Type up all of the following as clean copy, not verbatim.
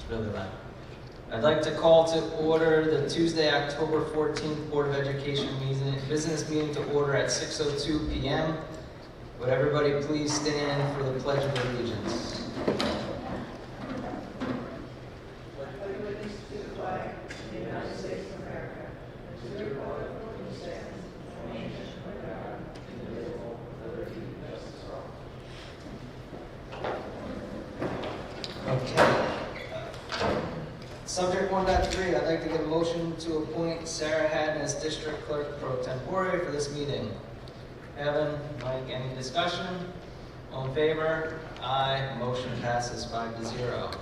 really loud. I'd like to call to order the Tuesday, October 14th Board of Education business meeting to order at 6:02 p.m. Would everybody please stand for the Pledge of Allegiance? Subject 1.3, I'd like to get a motion to appoint Sarah Haddon as District Clerk Pro Tempore for this meeting. Evan, Mike, any discussion? All in favor? Aye. Motion passes 5-0.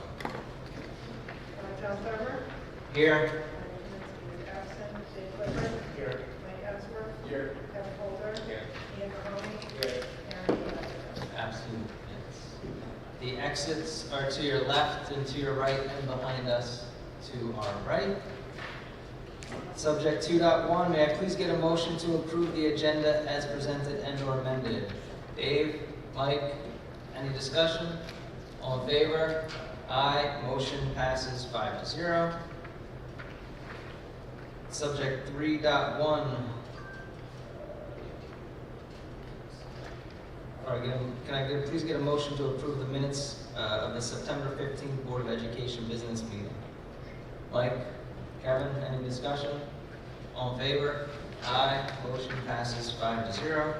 John Thurber. Here. Absent. Dave Clifford. Here. Mike Ellsworth. Here. Kevin Holder. Here. Ian Mahoney. Here. Aaron Easter. Absolutely. Yes. The exits are to your left and to your right and behind us to our right. Subject 2.1, may I please get a motion to approve the agenda as presented and or amended? Dave, Mike, any discussion? All in favor? Aye. Motion passes 5-0. Subject 3.1. All right, can I please get a motion to approve the minutes of the September 15th Board of Education business meeting? Mike, Kevin, any discussion? All in favor? Aye. Motion passes 5-0.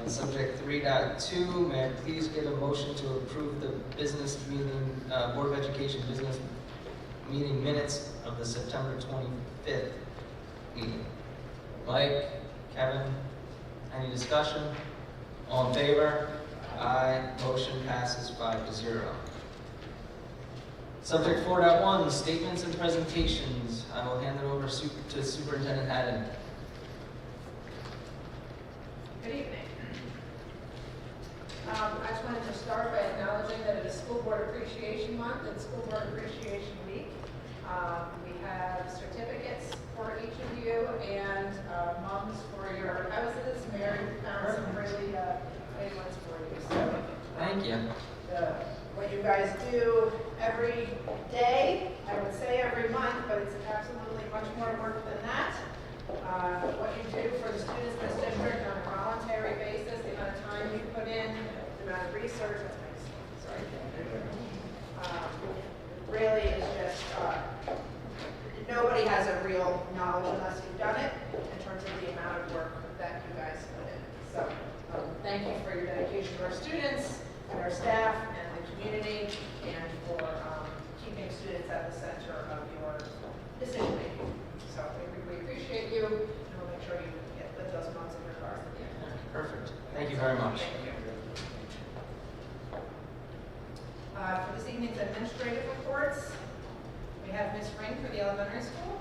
Subject 3.2, may I please get a motion to approve the business meeting, Board of Education business meeting minutes of the September 25th meeting? Mike, Kevin, any discussion? All in favor? Aye. Motion passes 5-0. Subject 4.1, statements and presentations. I will hand it over to Superintendent Haddon. Good evening. I just wanted to start by acknowledging that it is School Board Appreciation Month and School Board Appreciation Week. We have certificates for each of you and mums for your houses. Mary found some really great ones for you. So, Thank you. what you guys do every day, I would say every month, but it's absolutely much more work than that. What you do for the students in this district on a voluntary basis, the amount of time you put in, the amount of research, that's nice. Sorry. Really is just, nobody has a real knowledge unless you've done it in terms of the amount of work that you guys put in. So thank you for your dedication to our students and our staff and the community and for keeping students at the center of your decision making. So we appreciate you, and we'll make sure you put those notes in your car. Perfect. Thank you very much. Thank you. For this evening's administrative reports, we have Ms. Ring for the elementary school.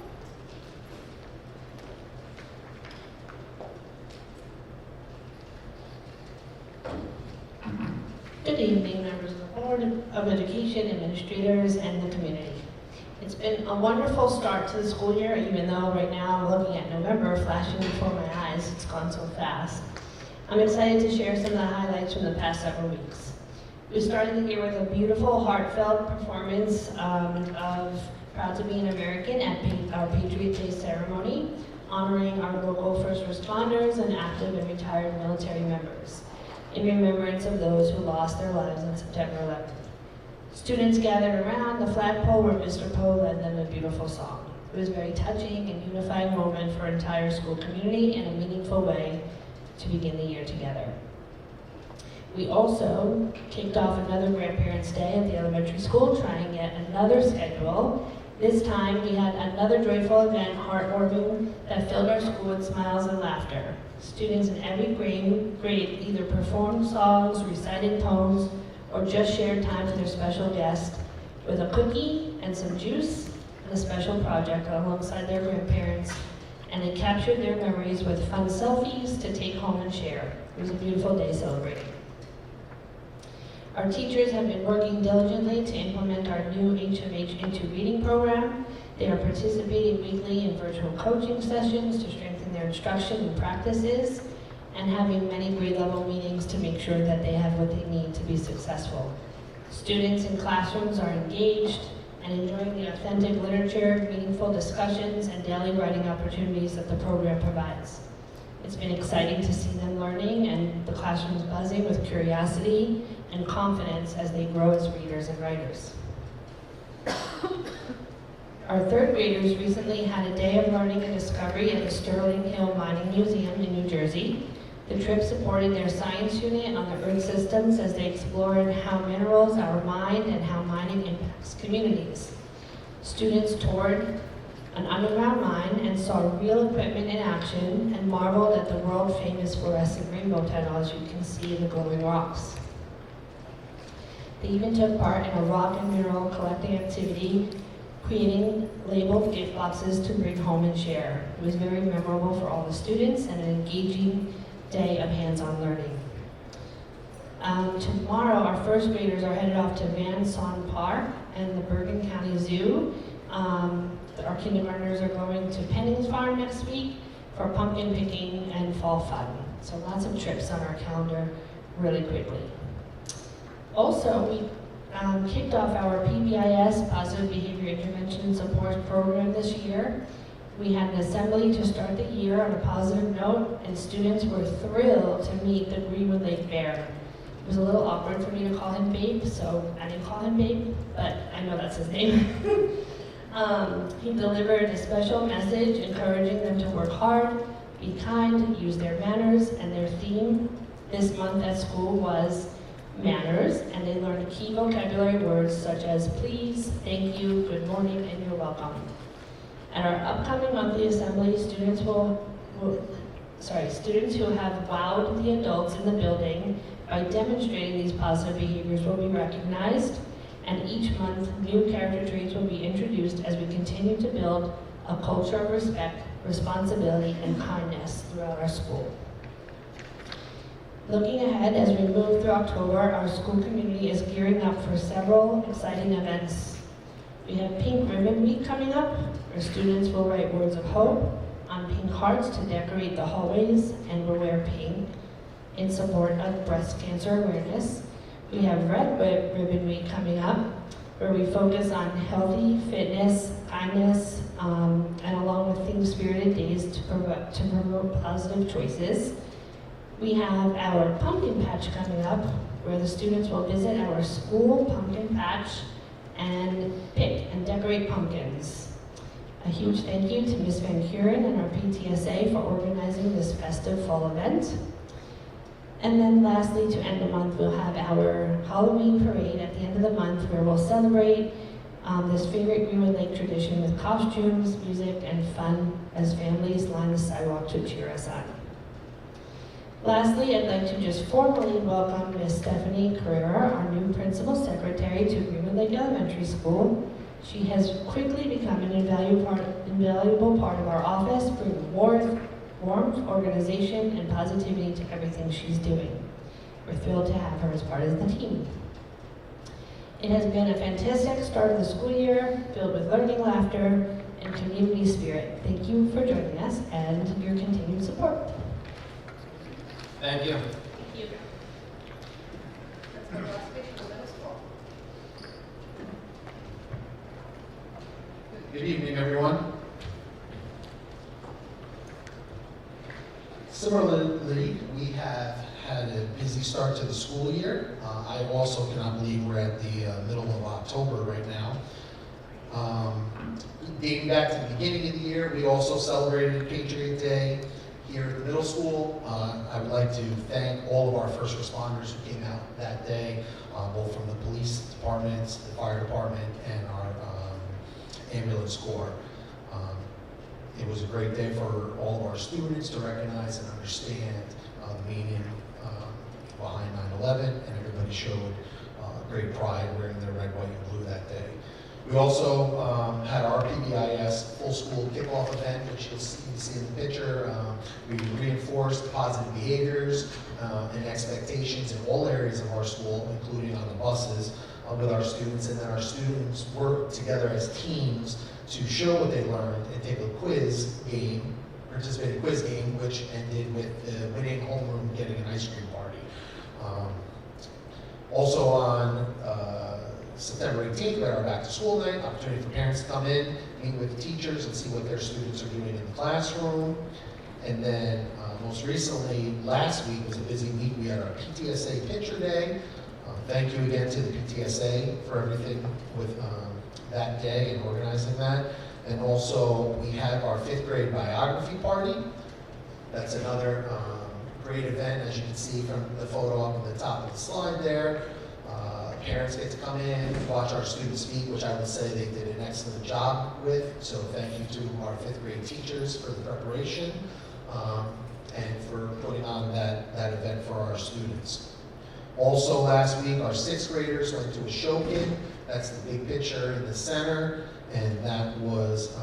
Good evening, members of the Board of Education, administrators, and the community. It's been a wonderful start to the school year, even though right now I'm looking at November flashing before my eyes. It's gone so fast. I'm excited to share some of the highlights from the past several weeks. We started the year with a beautiful, heartfelt performance of Proud to be an American at our Patriot Day ceremony, honoring our local first responders and active and retired military members, in remembrance of those who lost their lives on September 11th. Students gathered around the flagpole where Mr. Poe led them a beautiful song. It was a very touching and unifying moment for our entire school community and a meaningful way to begin the year together. We also kicked off another Grandparents' Day at the elementary school, trying yet another schedule. This time we had another joyful event, heartwarming, that filled our school with smiles and laughter. Students in every grade either performed songs, recited poems, or just shared time with their special guest with a cookie and some juice and a special project alongside their grandparents, and they captured their memories with fun selfies to take home and share. It was a beautiful day celebrating. Our teachers have been working diligently to implement our new HMH Into Reading program. They are participating weekly in virtual coaching sessions to strengthen their instruction and practices, and having many grade level meetings to make sure that they have what they need to be successful. Students in classrooms are engaged and enjoying the authentic literature, meaningful discussions, and daily writing opportunities that the program provides. It's been exciting to see them learning and the classrooms buzzing with curiosity and confidence as they grow as readers and writers. Our third graders recently had a day of learning and discovery at the Sterling Hill Mining Museum in New Jersey. The trip supported their science unit on the Earth systems as they explored how minerals are mined and how mining impacts communities. Students toured an underground mine and saw real equipment in action and marveled at the world-famous fluorescent rainbow technology you can see in the glowing rocks. They even took part in a rock and mineral collecting activity, creating labeled gift boxes to bring home and share. It was very memorable for all the students and an engaging day of hands-on learning. Tomorrow, our first graders are headed off to Van Son Park and the Bergen County Zoo. Our kindergartners are going to Pennings Farm next week for pumpkin picking and fall fun. So lots of trips on our calendar really quickly. Also, we kicked off our PBIS, Positive Behavior Intervention Support Program this year. We had an assembly to start the year on a positive note, and students were thrilled to meet the Greenwood Lake Bear. It was a little awkward for me to call him Babe, so I didn't call him Babe, but I know that's his name. He delivered a special message encouraging them to work hard, be kind, use their manners, and their theme this month at school was manners, and they learned key vocabulary words such as please, thank you, good morning, and you're welcome. At our upcoming monthly assembly, students who have wowed the adults in the building by demonstrating these positive behaviors will be recognized, and each month, new character traits will be introduced as we continue to build a culture of respect, responsibility, and kindness throughout our school. Looking ahead, as we move through October, our school community is gearing up for several exciting events. We have Pink Ribbon Week coming up, where students will write words of hope on pink hearts to decorate the hallways and will wear pink in support of breast cancer awareness. We have Red Ribbon Week coming up, where we focus on healthy fitness, kindness, and along with theme-spirited days to promote positive choices. We have our pumpkin patch coming up, where the students will visit our school pumpkin patch and pick and decorate pumpkins. A huge thank you to Ms. Van Kuren and our PTSA for organizing this festive fall event. And then lastly, to end the month, we'll have our Halloween parade at the end of the month where we'll celebrate this favorite Greenwood Lake tradition with costumes, music, and fun as families line the sidewalk to cheer us on. Lastly, I'd like to just formally welcome Ms. Stephanie Carrera, our new principal secretary to Greenwood Lake Elementary School. She has quickly become an invaluable part of our office, bringing warmth, organization, and positivity to everything she's doing. We're thrilled to have her as part of the team. It has been a fantastic start of the school year, filled with learning, laughter, and community spirit. Thank you for joining us and your continued support. Thank you. Thank you. That's my last speech for middle school. Good evening, everyone. Similarly, we have had a busy start to the school year. I also cannot believe we're at the middle of October right now. Dating back to the beginning of the year, we also celebrated Patriot Day here at the middle school. I would like to thank all of our first responders who came out that day, both from the police departments, the fire department, and our ambulance corps. It was a great day for all of our students to recognize and understand the meaning behind 9/11, and everybody showed great pride wearing their red, white, and blue that day. We also had our PBIS full school kickoff event, which you can see in the picture. We reinforced positive behaviors and expectations in all areas of our school, including on the buses with our students, and then our students worked together as teams to show what they learned and take a participate in a quiz game, which ended with the winning homeroom getting an ice cream party. Also on September 18th, we had our back to school night, opportunity for parents to come in, meet with the teachers and see what their students are doing in the classroom. And then most recently, last week was a busy week. We had our PTSA Picture Day. Thank you again to the PTSA for everything with that day and organizing that. And also, we had our 5th grade biography party. That's another great event, as you can see from the photo up at the top of the slide there. Parents get to come in, watch our students speak, which I would say they did an excellent job with. So thank you to our 5th grade teachers for the preparation and for putting on that event for our students. Also last week, our 6th graders went to a Shokin. That's the big picture in the center, and that was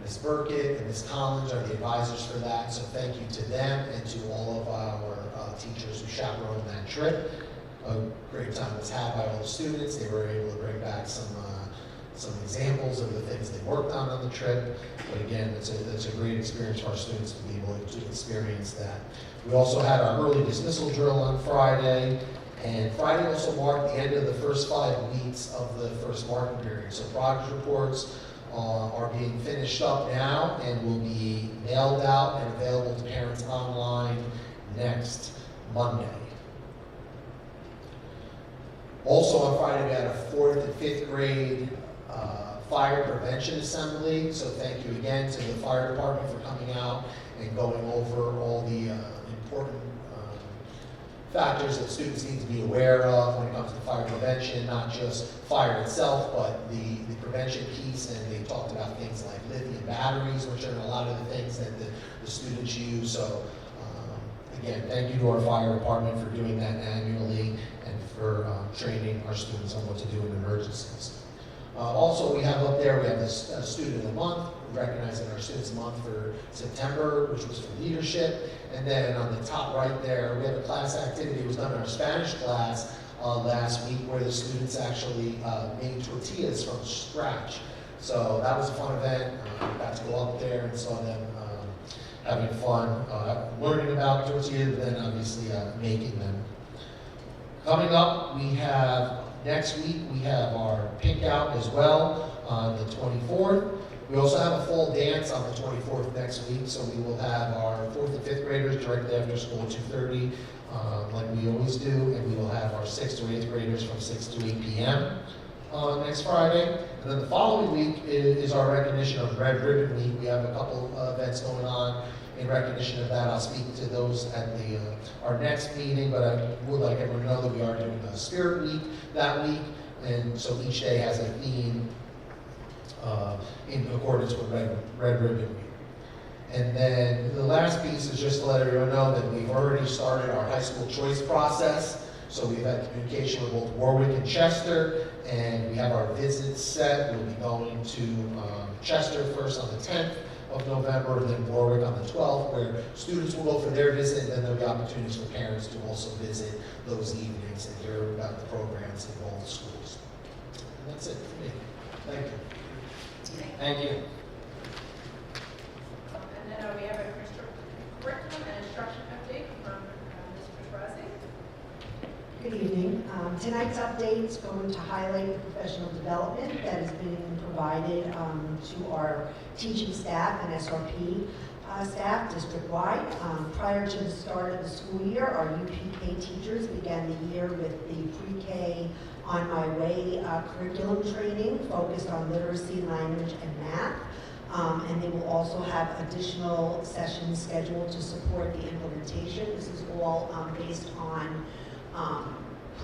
Ms. Burkett and Ms. Collins are the advisors for that. So thank you to them and to all of our teachers who chaperoned that trip. A great time was had by all the students. They were able to bring back some examples of the things they worked on the trip. But again, it's a great experience for our students to be able to experience that. We also had our early dismissal drill on Friday, and Friday also marked the end of the first 5 weeks of the first marking period. So progress reports are being finished up now and will be mailed out and available to parents online next Monday. Also on Friday, we had a 4th and 5th grade fire prevention assembly. So thank you again to the fire department for coming out and going over all the important factors that students need to be aware of when it comes to fire prevention, not just fire itself, but the prevention piece. And they talked about things like lithium batteries, which are a lot of the things that the students use. So again, thank you to our fire department for doing that annually and for training our students on what to do in emergencies. Also, we have up there, we have this Student of the Month, recognizing our Students Month for September, which was for leadership. And then on the top right there, we have a class activity. It was done in our Spanish class last week, where the students actually made tortillas from scratch. So that was a fun event. Got to go up there and saw them having fun, learning about tortillas, but then obviously making them. Coming up, we have, next week, we have our Pink Out as well on the 24th. We also have a fall dance on the 24th next week, so we will have our 4th and 5th graders directly after school at 2:30, like we always do, and we will have our 6th to 8th graders from 6 to 8 p.m. Next Friday. And then the following week is our recognition of Red Ribbon Week. We have a couple events going on in recognition of that. I'll speak to those at our next meeting, but I would like everyone to know that we are doing a Spirit Week that week, and so each day has a theme in accordance with Red Ribbon Week. And then the last piece is just to let everyone know that we've already started our high school choice process. So we've had communication with both Warwick and Chester, and we have our visits set. We'll be going to Chester first on the 10th of November, then Warwick on the 12th, where students will go for their visit, and then there'll be opportunities for parents to also visit those evenings and hear about the programs in all the schools. And that's it for me. Thank you. Thank you. And then we have a curriculum and instruction update from Ms. Petrozzi. Good evening. Tonight's update is going to highlight the professional development that has been provided to our teaching staff and SRP staff district-wide. Prior to the start of the school year, our UPK teachers began the year with the pre-K On My Way curriculum training focused on literacy, language, and math. And they will also have additional sessions scheduled to support the implementation. This is all based on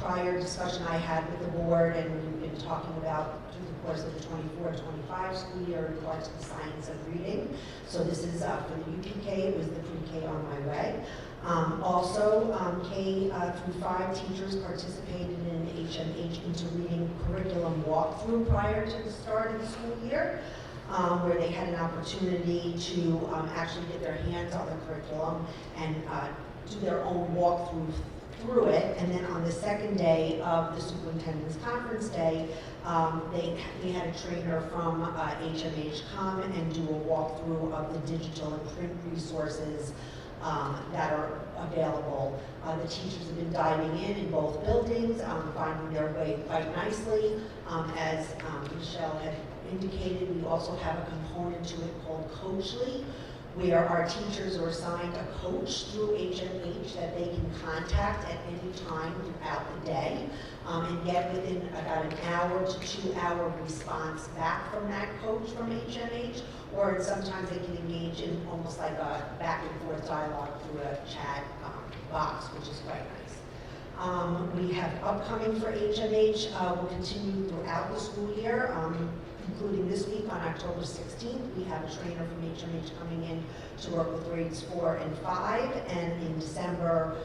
prior discussion I had with the board, and we've been talking about through the course of the 24-25 school year in regards to the science of reading. So this is for the UPK, it was the pre-K On My Way. Also, K through 5 teachers participated in an HMH into reading curriculum walkthrough prior to the start of the school year, where they had an opportunity to actually get their hands on the curriculum and do their own walkthrough through it. And then on the second day of the superintendent's conference day, we had a trainer from HMH come and do a walkthrough of the digital and print resources that are available. The teachers have been diving in both buildings, finding their way quite nicely. As Michelle had indicated, we also have a component to it called Coachly, where our teachers are assigned a coach through HMH that they can contact at any time throughout the day, and get within about an hour to 2 hour response back from that coach from HMH, or sometimes they can engage in almost like a back and forth dialogue through a chat box, which is quite nice. We have upcoming for HMH, will continue throughout the school year, including this week on October 16th. We have a trainer from HMH coming in to work with grades 4 and 5, and in December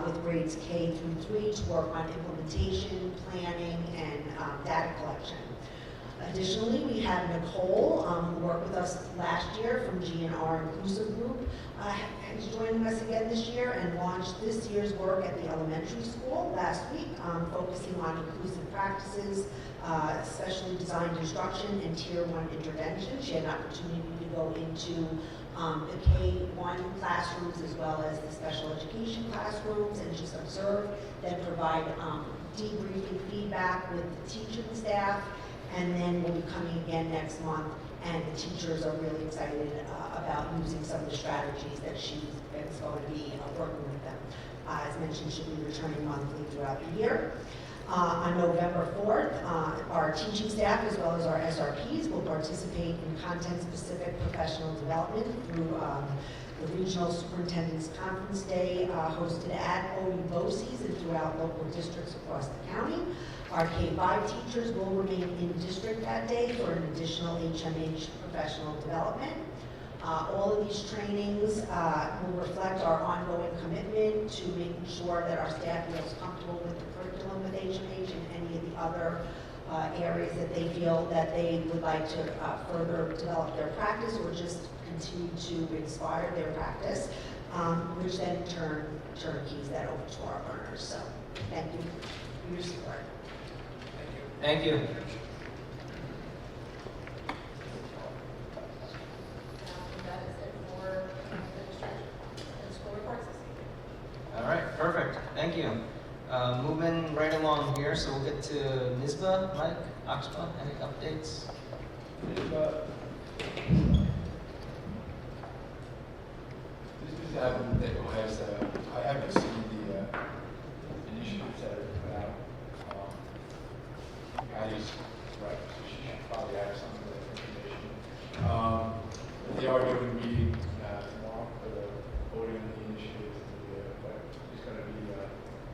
with grades K through 3 to work on implementation, planning, and data collection. Additionally, we have Nicole, who worked with us last year from GNR Inclusive Group, is joining us again this year and launched this year's work at the elementary school last week, focusing on inclusive practices, specially designed instruction, and Tier 1 intervention. She had an opportunity to go into the K-1 classrooms as well as the special education classrooms and just observe, then provide debriefing feedback with the teaching staff, and then we'll be coming again next month, and the teachers are really excited about using some of the strategies that she's going to be working with them. As mentioned, she'll be returning monthly throughout the year. On November 4th, our teaching staff as well as our SRPs will participate in content-specific professional development through the Regional Superintendent's Conference Day hosted at OU BOCES and throughout local districts across the county. Our K-5 teachers will remain in district that day for an additional HMH professional development. All of these trainings will reflect our ongoing commitment to making sure that our staff feels comfortable with the curriculum with HMH and any of the other areas that they feel that they would like to further develop their practice or just continue to inspire their practice, which then in turn keys that over to our learners. So thank you for your support. Thank you. That is it for administration and school reports this evening. All right, perfect. Thank you. Moving right along here, so we'll get to NISBA, Mike, Oxbow, any updates? I haven't seen the initiatives that are put out. Patty's right, so she should probably have some of that information. They are doing a meeting tomorrow for the voting on the initiatives that is going to be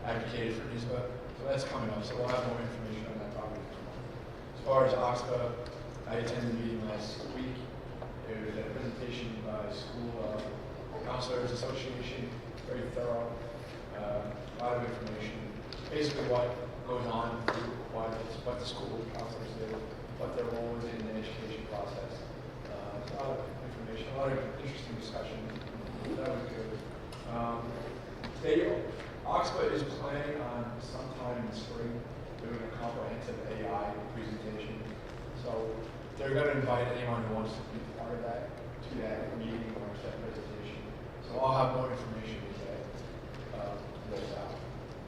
advocated for NISBA. So that's coming up, so we'll have more information on that probably tomorrow. As far as Oxbow, I attended the meeting last week. There was a presentation by the School Counselors Association, very thorough, a lot of information. Basically what goes on, what the school counselors do, what their role is in the education process. A lot of information, a lot of interesting discussion. That was good. Oxford is planning on sometime in the spring doing a comprehensive AI presentation. So they're going to invite anyone who wants to be part of that to that meeting or to that presentation. So I'll have more information as that rolls out.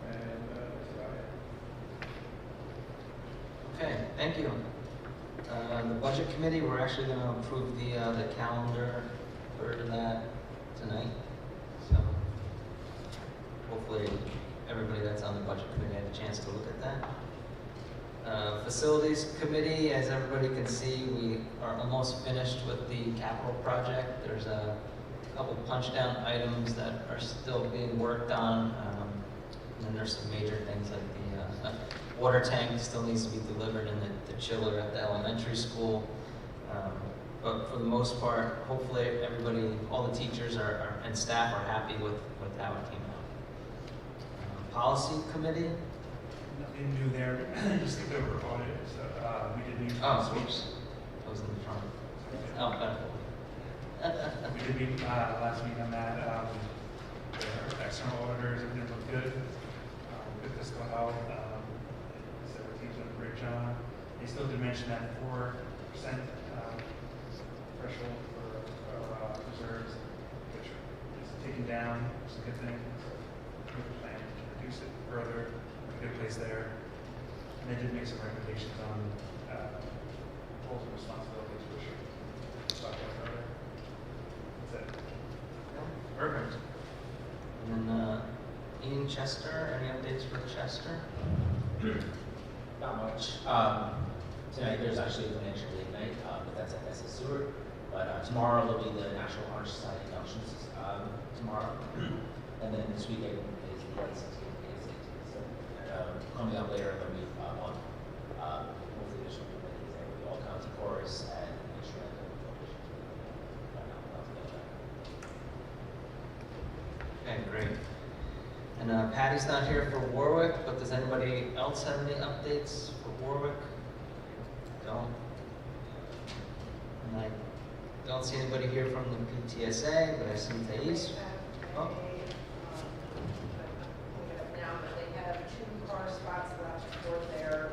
And that's about it. Okay, thank you. The Budget Committee, we're actually going to approve the calendar for that tonight. So hopefully everybody that's on the Budget Committee had a chance to look at that. Facilities Committee, as everybody can see, we are almost finished with the capital project. There's a couple punch down items that are still being worked on. And then there's some major things like the water tank still needs to be delivered and the chiller at the elementary school. But for the most part, hopefully everybody, all the teachers and staff are happy with how it came out. Policy Committee? Nothing new there, just a bit of a audit. So we did meet Oh, last week. oops. I was in the front. Oh, We did meet last week on that. Our external auditors, everything looked good. Good fiscal health. Several teams done a great job. They still did mention that 4% threshold for reserves, which is taken taken down, which is a good thing. We have a plan to reduce it further, a good place there. And they did make some recommendations on roles and responsibilities, which we'll talk about further. That's it. Perfect. And then, Ian Chester, any updates for Chester? Not much. Tonight there's actually a financial aid night, but that's at SS Stewart. But tomorrow will be the National Honor Society inductions tomorrow. And then this weekend is the ACT. So coming up later in the week, hopefully there's some people there with the all county chorus and instrumental auditions. Okay, great. And Patty's not here for Warwick, but does anybody else have any updates for Warwick? Don't. And I don't see anybody here from the PTSA, but I see Thais. Oh. Now that they have 2 car spots left for their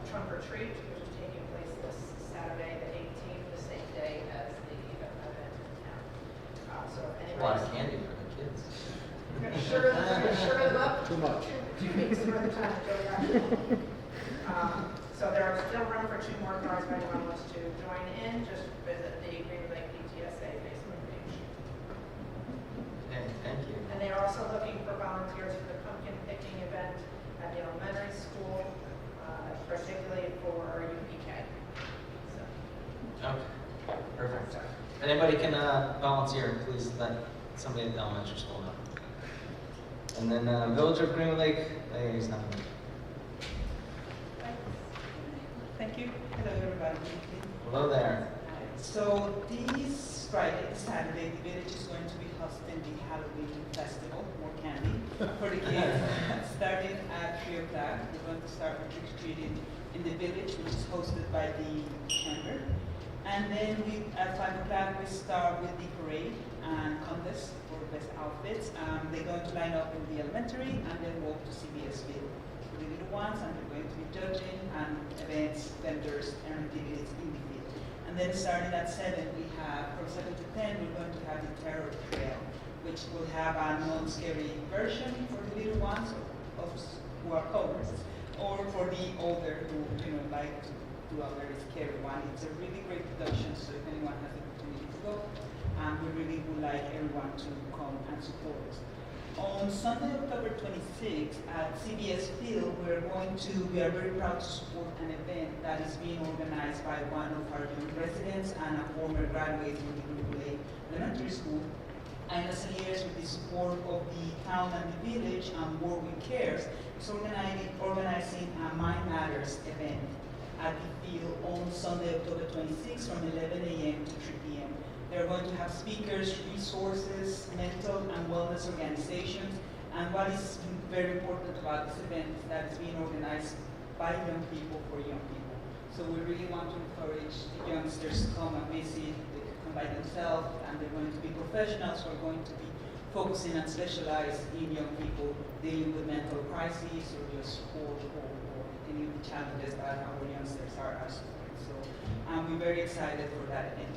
trunk or treat, which is taking place this Saturday, the 18th, the same day as the event in town. So A lot of anybody's candy for the kids. we're gonna sure them up. Too much. 2 weeks another time to go around. So there are still room for 2 more cars if anyone wants to join in. Just visit the Green Lake PTSA Facebook page. Okay, thank you. And they are also looking for volunteers for the pumpkin picking event at the elementary school, particularly for UPK. So, Okay, perfect. If anybody can volunteer, please let somebody at the elementary school know. And then Village of Green Lake, he's not here. Thank you. Hello, everybody. Hello there. So this Friday, Saturday, the village is going to be hosting the Halloween festival, more candy, for the kids. Starting at 3 o'clock, we're going to start with trick-or-treating in the village, which is hosted by the chamber. And then at 5 o'clock, we start with the parade and contest for the best outfits. They're going to line up in the elementary and then walk to CBS Field for the little ones, and they're going to be judging and events, vendors, and activities in the field. And then starting at 7, we have, from 7 to 10, we're going to have the Terror Trail, which will have a non-scary version for the little ones of who are covers, or for the older who like to do a very scary one. It's a really great production, so if anyone has the opportunity to go, we really would like everyone to come and support us. On Sunday, October 26th, at CBS Field, we are very proud to support an event that is being organized by one of our young residents and a former graduate from the Green Lake Elementary School. And as liaison with the support of the town and the village and Warwick Cares, is organizing a Mind Matters event at the field on Sunday, October 26th from 11 a.m. to 3 p.m. They're going to have speakers, resources, mental and wellness organizations, and what is very important about this event is that it's being organized by young people for young people. So we really want to encourage the youngsters to come and visit. They can come by themselves, and they're going to be professionals who are going to be focusing and specialized in young people dealing with mental crises or just support or any of the challenges that our youngsters are suffering. So we're very excited for that event.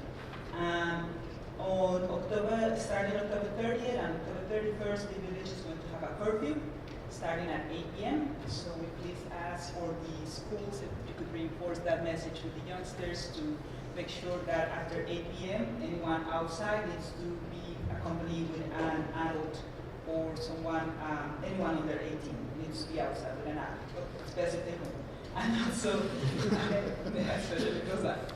Starting October 30th and October 31st, the village is going to have a curfew starting at 8 p.m. So we please ask for the schools if you could reinforce that message with the youngsters to make sure that after 8 p.m., anyone outside needs to be accompanied with an adult or someone, anyone under 18 needs to be outside with an adult, but it's best if they don't. And also, especially because that.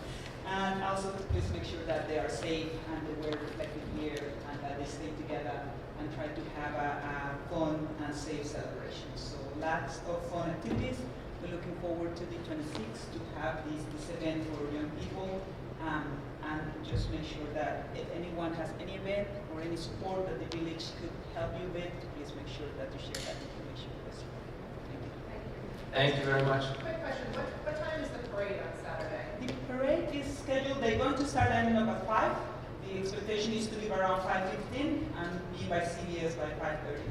And also, please make sure that they are safe and they wear reflective gear and that they stay together and try to have a fun and safe celebration. So lots of fun activities. We're looking forward to the 26th to have this event for young people. And just make sure that if anyone has any event or any support that the village could help you with, please make sure that you share that information with us. Thank you. Thank you very much. Quick question, what time is the parade on Saturday? The parade is scheduled, they're going to start lining up at 5. The expectation is to leave around 5:15 and be by CBS by 5:30.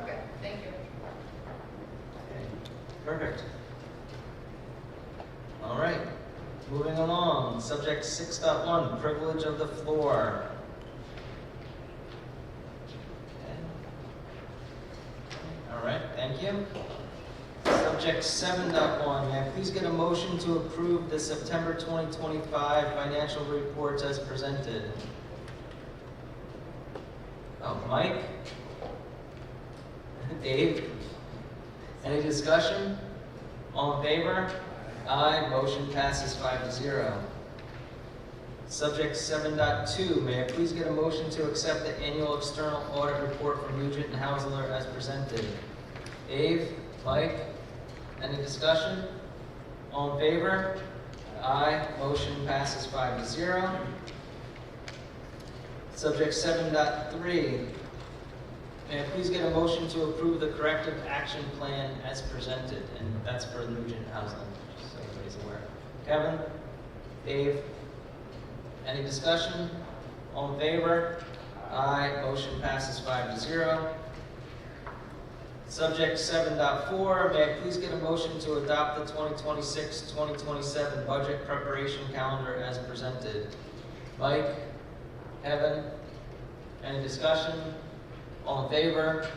Okay, thank you. Perfect. All right, moving along. Subject 6.1, privilege of the floor. you. Subject 7.1, may I please get a motion to approve the September 2025 financial reports as presented? Oh, Mike? Dave? Any discussion? All in favor? Aye, motion passes 5-0. Subject 7.2, may I please get a motion to accept the annual external audit report from Nugent and Hausler as presented? Dave? Mike? Any discussion? All in favor? Aye, motion passes 5-0. Subject 7.3, may I please get a motion to approve the corrective action plan as presented? And that's for Nugent and Hausler, just so everybody's aware. Kevin? Dave? Any discussion? All in favor? Aye, motion passes 5-0. Subject 7.4, may I please get a motion to adopt the 2026-2027 budget preparation calendar as presented? Mike? Kevin? Any discussion? All in favor?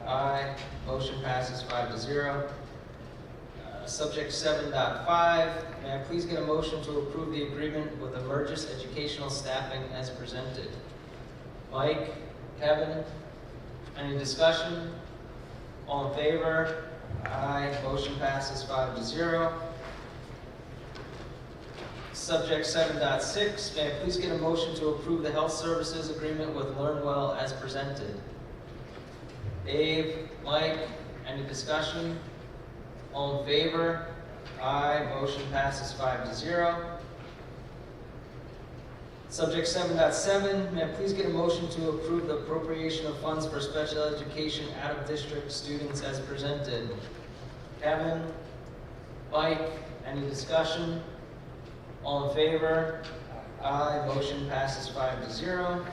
Aye, motion passes 5-0. Subject 7.5, may I please get a motion to approve the agreement with Emergis Educational Staffing as presented? Mike? Kevin? Any discussion? All in favor? Aye, motion passes 5-0. Subject 7.6, may I please get a motion to approve the health services agreement with LearnWell as presented? Dave? Mike? Any discussion? All in favor? Aye, motion passes 5-0. Subject 7.7, may I please get a motion to approve the appropriation of funds for special education out-of-district students as presented? Kevin? Mike? Any discussion? All in favor? Aye, motion passes 5-0.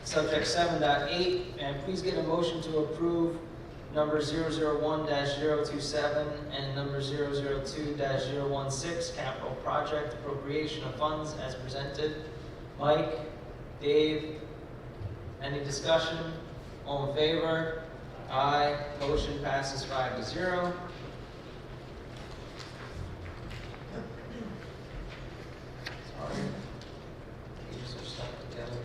Subject 7.8, may I please get a motion to approve number 001-027 and number 002-016 capital project appropriation of funds as presented? Mike? Dave? Any discussion? All in favor? Aye, motion passes 5-0. Sorry. Pages are stuck together.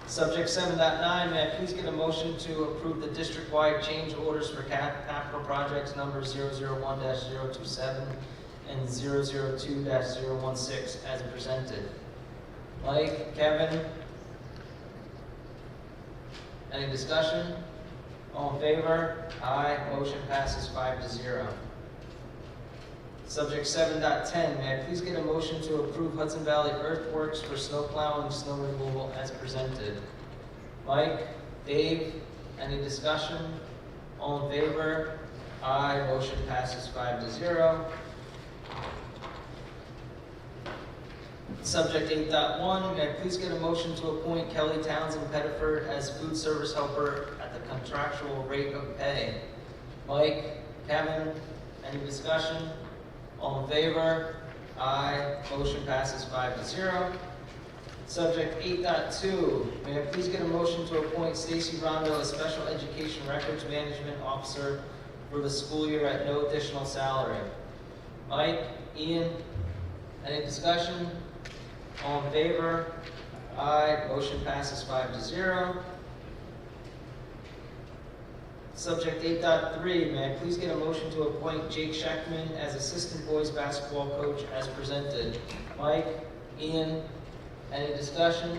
Subject 7.9, may I please get a motion to approve the district-wide change orders for capital projects number 001-027 and 002-016 as presented? Mike? Kevin? Any discussion? All in favor? Aye, motion passes 5-0. Subject 7.10, may I please get a motion to approve Hudson Valley Earthworks for snow plowing and snow removal as presented? Mike? Dave? Any discussion? All in favor? Aye, motion passes 5-0. Subject 8.1, may I please get a motion to appoint Kelly Townsend Pettiford as food service helper at the contractual rate of pay? Mike? Kevin? Any discussion? All in favor? Aye, motion passes 5-0. Subject 8.2, may I please get a motion to appoint Stacy Rondo as Special Education Records Management Officer for the school year at no additional salary? Mike? Ian? Any discussion? All in favor? Aye, motion passes 5-0. Subject 8.3, may I please get a motion to appoint Jake Scheckman as Assistant Boys Basketball Coach as presented? Mike? Ian? Any discussion?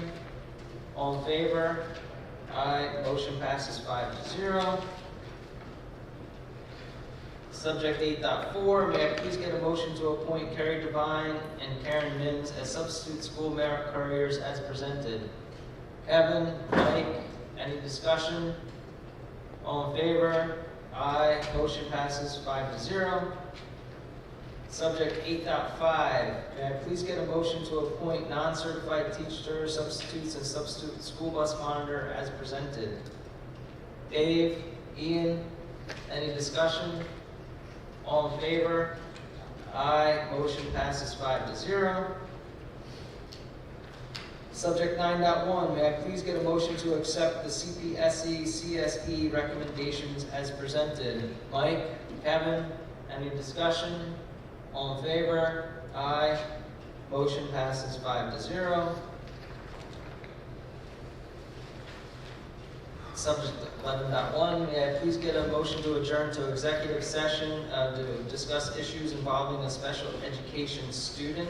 All in favor? Aye, motion passes 5-0. Subject 8.4, may I please get a motion to appoint Carrie Devine and Karen Mims as substitute school merit couriers as presented? Kevin? Mike? Any discussion? All in favor? Aye, motion passes 5-0. Subject 8.5, may I please get a motion to appoint non-certified teacher substitutes and substitute school bus monitor as presented? Dave? Ian? Any discussion? All in favor? Aye, motion passes 5-0. Subject 9.1, may I please get a motion to accept the CPSE, CSE recommendations as presented? Mike, Kevin, any discussion? All in favor? Aye. Motion passes 5-0. Subject 11.1, may I please get a motion to adjourn to executive session to discuss issues involving a special education student.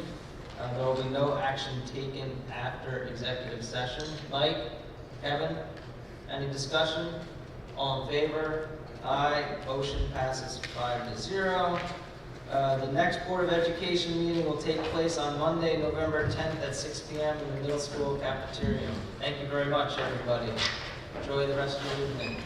There will be no action taken after executive session. Mike, Kevin, any discussion? All in favor? Aye. Motion passes 5-0. The next Board of Education meeting will take place on Monday, November 10th at 6 p.m. in the middle school cafeteria. Thank you very much, everybody. Enjoy the rest of your evening.